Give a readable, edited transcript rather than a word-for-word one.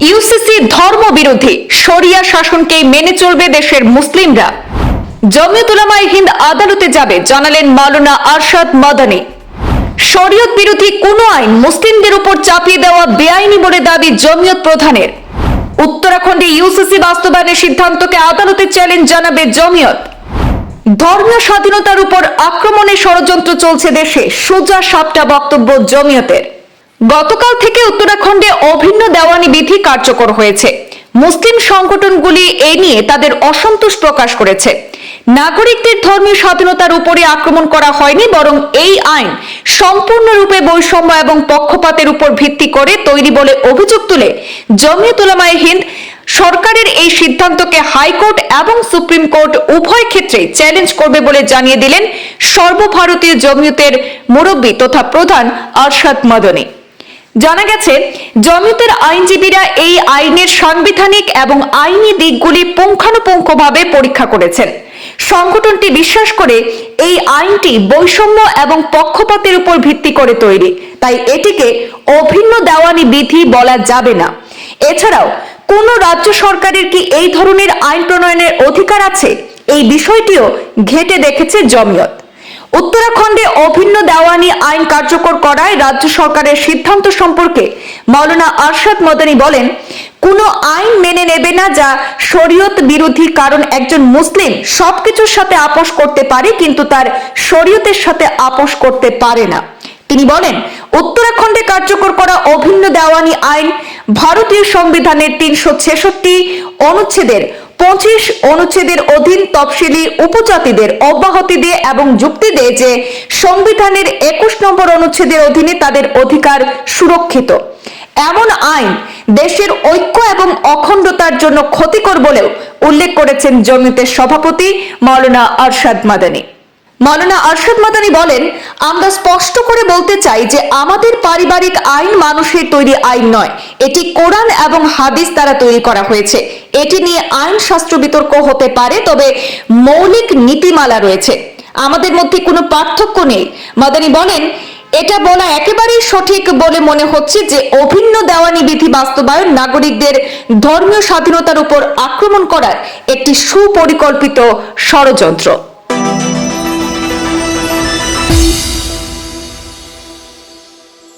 UCC ধর্মবিরোধী, শরিয়া শাসনকে মেনে চলবে দেশের মুসলিমরা। জমিয়ত উলামায়ে হিন্দ আদালতে যাবে, জানালেন মাওলানা আরশাদ মাদানী। শরিয়ত বিরোধী কোনো আইন মুসলিমদের উপর চাপিয়ে দেওয়া বেআইনি বলে দাবি জমিয়ত প্রধানের। উত্তরাখণ্ডে ইউসিসি বাস্তবায়নের সিদ্ধান্তকে আদালতে চ্যালেঞ্জ জানাবে জমিয়ত। ধর্মীয় স্বাধীনতার উপর আক্রমণের ষড়যন্ত্র চলছে দেশে, সোজা সাপটা বক্তব্য জমিয়তের। গতকাল থেকে উত্তরাখণ্ডে অভিন্ন দেওয়ানি বিধি কার্যকর হয়েছে। মুসলিম সংগঠনগুলি এ নিয়ে তাদের অসন্তোষ প্রকাশ করেছে। নাগরিকদের ধর্মীয় স্বাধীনতার উপরে আক্রমণ করা হয়নি, বরং এই আইন সম্পূর্ণরূপে বৈষম্য এবং পক্ষপাতের উপর ভিত্তি করে তৈরি বলে অভিযোগ তুলে জমিয়ত উলামায়ে হিন্দ সরকারের এই সিদ্ধান্তকে হাইকোর্ট এবং সুপ্রিম কোর্ট উভয় ক্ষেত্রে চ্যালেঞ্জ করবে বলে জানিয়ে দিলেন সর্বভারতীয় জমিয়তের মুরব্বী তথা প্রধান আরশাদ মাদানী। জানা গেছে, জমিয়তের আইনজীবীরা এই আইনের সাংবিধানিক এবং আইনি দিকগুলি পুঙ্খানুপুঙ্খভাবে পরীক্ষা করেছেন। সংগঠনটি বিশ্বাস করে এই আইনটি বৈষম্য এবং পক্ষপাতের উপর ভিত্তি করে তৈরি, তাই এটিকে অভিন্ন দেওয়ানি বিধি বলা যাবে না। এছাড়াও কোন রাজ্য সরকারের কি এই ধরনের আইন প্রণয়নের অধিকার আছে, এই বিষয়টিও ঘেঁটে দেখেছে জমিয়ত। উত্তরাখণ্ডে অভিন্ন দেওয়ানি আইন কার্যকর করায় রাজ্য সরকারের সিদ্ধান্ত সম্পর্কে মাওলানা আরশাদ মাদানী বলেন, কোনো আইন মেনে নেবে না যা শরীয়ত বিরোধী, কারণ একজন মুসলিম সবকিছুর সাথে আপোষ করতে পারে কিন্তু তার শরীয়তের সাথে আপোষ করতে পারে না। তিনি বলেন, উত্তরাখণ্ডে কার্যকর করা অভিন্ন দেওয়ানি আইন ভারতীয় সংবিধানের 366 অনুচ্ছেদের 25 অনুচ্ছেদের অধীন তফসিলি উপজাতিদের অব্যাহতি দিয়ে এবং যুক্তি দেয় যে সংবিধানের 21 নম্বর অনুচ্ছেদের অধীনে তাদের অধিকার সুরক্ষিত। এমন আইন দেশের ঐক্য এবং অখণ্ডতার জন্য ক্ষতিকর বলেও উল্লেখ করেছেন জমিয়তের সভাপতি মাওলানা আরশাদ মাদানী। মাওলানা আরশাদ মাদানী বলেন, আমরা স্পষ্ট করে বলতে চাই যে আমাদের পারিবারিক আইন মানুষের তৈরি আইন নয়, এটি কোরআন এবং হাদিস দ্বারা তৈরি করা হয়েছে। এটি নিয়ে আইন শাস্ত্র বিতর্ক হতে পারে, তবে মৌলিক নীতিমালা রয়েছে, আমাদের মধ্যে কোনো পার্থক্য নেই। মাদানী বলেন, এটা বলা একেবারেই সঠিক বলে মনে হচ্ছে যে অভিন্ন দেওয়ানি বিধি বাস্তবায়ন নাগরিকদের ধর্মীয় স্বাধীনতার উপর আক্রমণ করার একটি সুপরিকল্পিত ষড়যন্ত্র।